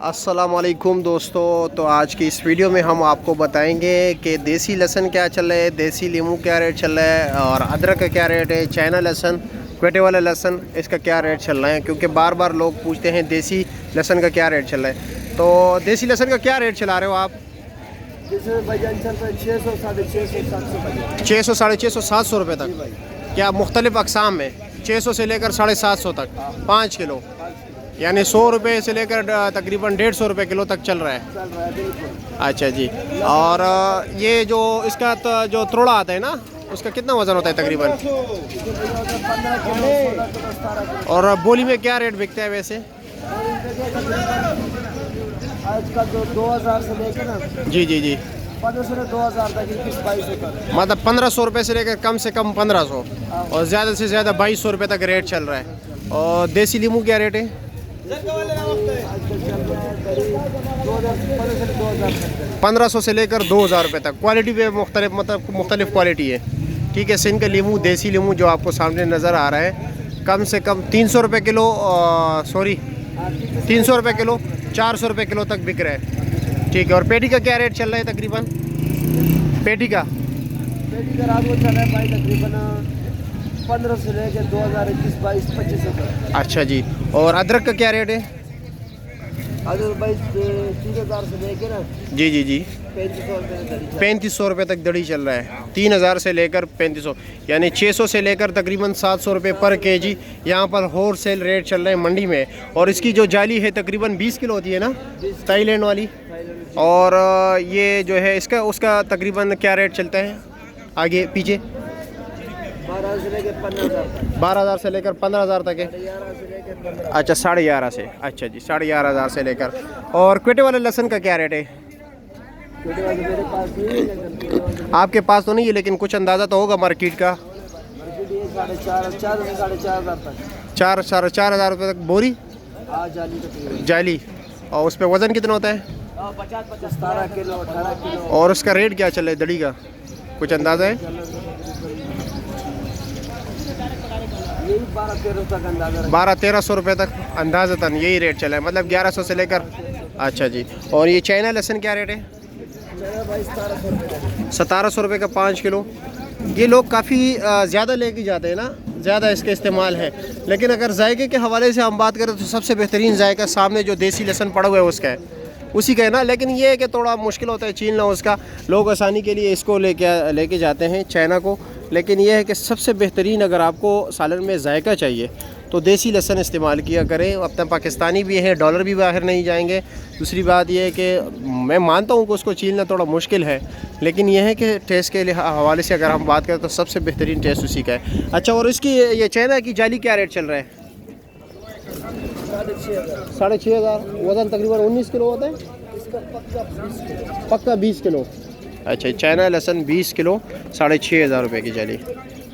अस्सलामुअलैकुम दोस्तों, तो आज की इस वीडियो में हम आपको बताएंगे कि देसी लहसुन क्या चल रहा है, देसी लीमू क्या रेट चल रहा है और अदरक का क्या रेट है, चाइना लहसुन, क्वेटे वाला लहसुन, इसका क्या रेट चल रहा है। क्योंकि बार बार लोग पूछते हैं देसी लहसुन का क्या रेट चल रहा है। तो देसी लहसुन का क्या रेट चला रहे हो आप? भाईजान चल रहा है 600, 650, 700, 600, 650, 700 रुपये तक। क्या मुख्तलिफ अकसाम में 600 से लेकर 750 तक 5 किलो, यानी 100 रुपये से लेकर तकरीबन 150 रुपये किलो तक चल रहा है। बिल्कुल। अच्छा जी। और ये जो इसका जो त्रोड़ा आता है ना, उसका कितना वज़न होता है तकरीबन? 15 किलो, 16 किलो, 17 किलो। और बोली में क्या रेट बिकता है वैसे? आजकल जो 2000 से लेकर ना जी जी जी, 1500 से 2000 तक 21-22 तक। मतलब 1500 रुपये से लेकर कम से कम 1500 और ज़्यादा से ज़्यादा 2200 रुपये तक रेट चल रहा है। और देसी लीमू क्या रेट है? आजकल चल रहा है करीब 2000 1500 से लेकर 2000 रुपये तक। क्वालिटी पे मुख्तलिफ क्वालिटी है। ठीक है, सिंध का लीमू, देसी लीमू जो आपको सामने नज़र आ रहा है, कम से कम 300 रुपये किलो, 300 रुपये किलो, 400 रुपये किलो तक बिक रहा है। ठीक है। और पेटी का क्या रेट चल रहा है तकरीबन? पेटी का रात को चल रहा है भाई तकरीबन 15 से लेकर 2021, 22, 25 तक। अच्छा जी। और अदरक का क्या रेट है? अगर भाई 3000 से लेकर ना जी जी जी, 3500 रुपये दरी 3500 रुपये तक दड़ी चल रहा है। 3000 से लेकर 3500, यानी 600 से लेकर तकरीबन 700 रुपये पर केजी यहाँ पर होल सेल रेट चल रहे हैं मंडी में। और इसकी जो जाली है तकरीबन 20 किलो होती है ना, थाईलैंड वाली। और ये जो है इसका उसका तकरीबन क्या रेट चलता है आगे पीछे? 12 से लेकर 15,000 तक। 12,000 से लेकर 15,000 तक है। 11 से लेकर 15। अच्छा, 11,500 से। अच्छा जी, 11,500 से लेकर। और क्वेटे वाले लहसुन का क्या रेट है? मेरे पास नहीं है, आपके पास तो नहीं है, लेकिन कुछ अंदाज़ा तो होगा मार्केट का। 4,500 से 4,500 तक। 4,500 रुपये तक बोरी जाली तक जाली। और उस पर वज़न कितना होता है? 50-50, 17 किलो, 18 किलो। और उसका रेट क्या चल रहा है दड़ी का, कुछ अंदाज़ा है? यही 12-13 तक अंदाजा है। 1200-1300 रुपये तक अंदाज़तन यही रेट चला है, मतलब 1100 से लेकर। अच्छा जी। और ये चाइना लहसुन क्या रेट है? चलो भाई 1700 रुपये। 1700 रुपये का 5 किलो। ये लोग काफ़ी ज़्यादा लेके जाते हैं ना, ज़्यादा इसका इस्तेमाल है। लेकिन अगर जायके के हवाले से हम बात करें तो सबसे बेहतरीन जायका सामने जो देसी लहसुन पड़ा हुआ है उसका है, उसी का है ना। लेकिन ये है कि थोड़ा मुश्किल होता है छीलना उसका। लोग आसानी के लिए इसको लेके जाते हैं चाइना को। लेकिन यह है कि सबसे बेहतरीन अगर आपको सालन में जायका चाहिए तो देसी लहसुन इस्तेमाल किया करें। अपना पाकिस्तानी भी है, डॉलर भी बाहर नहीं जाएंगे। दूसरी बात यह है कि मैं मानता हूँ कि उसको छीलना थोड़ा मुश्किल है, लेकिन यह है कि टेस्ट के हवाले से अगर हम बात करें तो सबसे बेहतरीन टेस्ट उसी का है। अच्छा, और इसकी ये चाइना की जाली क्या रेट चल रहा है? 6,500। वज़न तकरीबन 19 किलो होता है। इसका पक्का 20 किलो। पक्का 20 किलो। अच्छा, चाइना लहसुन 20 किलो, 6,500 रुपये की जाली।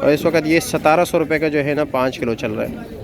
और इस वक्त ये 1700 रुपये का जो है ना 5 किलो चल रहा है।